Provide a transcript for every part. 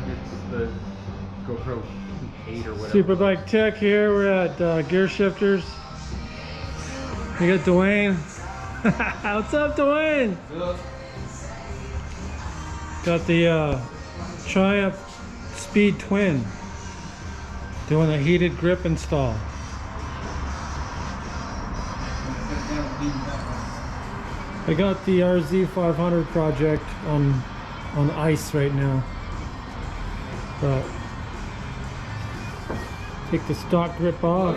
It's the GoPro 8 or whatever. Superbike Tech here. We're at Gear Shifters. We got Dwayne. What's up, Dwayne? What's up? Got the Triumph Speed Twin. Doing a heated grip install. I got the RZ500 project on ice right now. But take the stock grip off.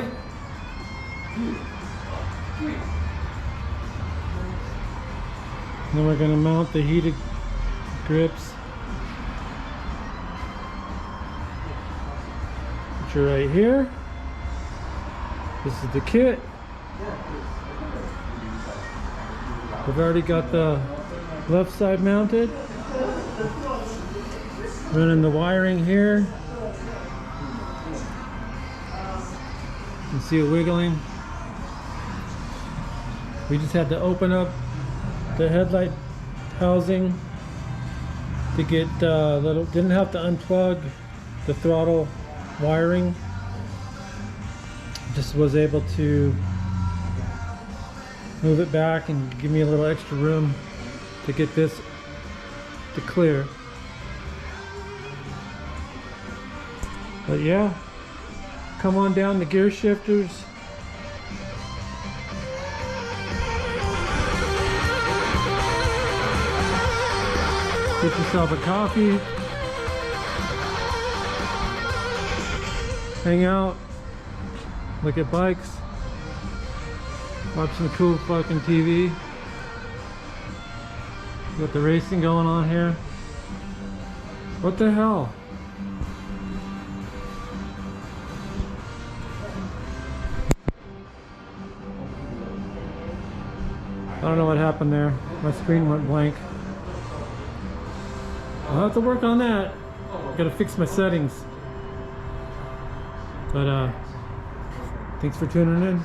Then we're going to mount the heated grips, which are right here. This is the kit. We've already got the left side mounted. Running the wiring here. You can see it wiggling. We just had to open up the headlight housing to get didn't have to unplug the throttle wiring. Just was able to move it back and give me a little extra room to get this to clear. But yeah, come on down to Gear Shifters. Get yourself a coffee. Hang out. Look at bikes. Watch some cool fucking TV. Got the racing going on here. What the hell? I don't know what happened there. My screen went blank. I'll have to work on that. Gotta fix my settings. But thanks for tuning in.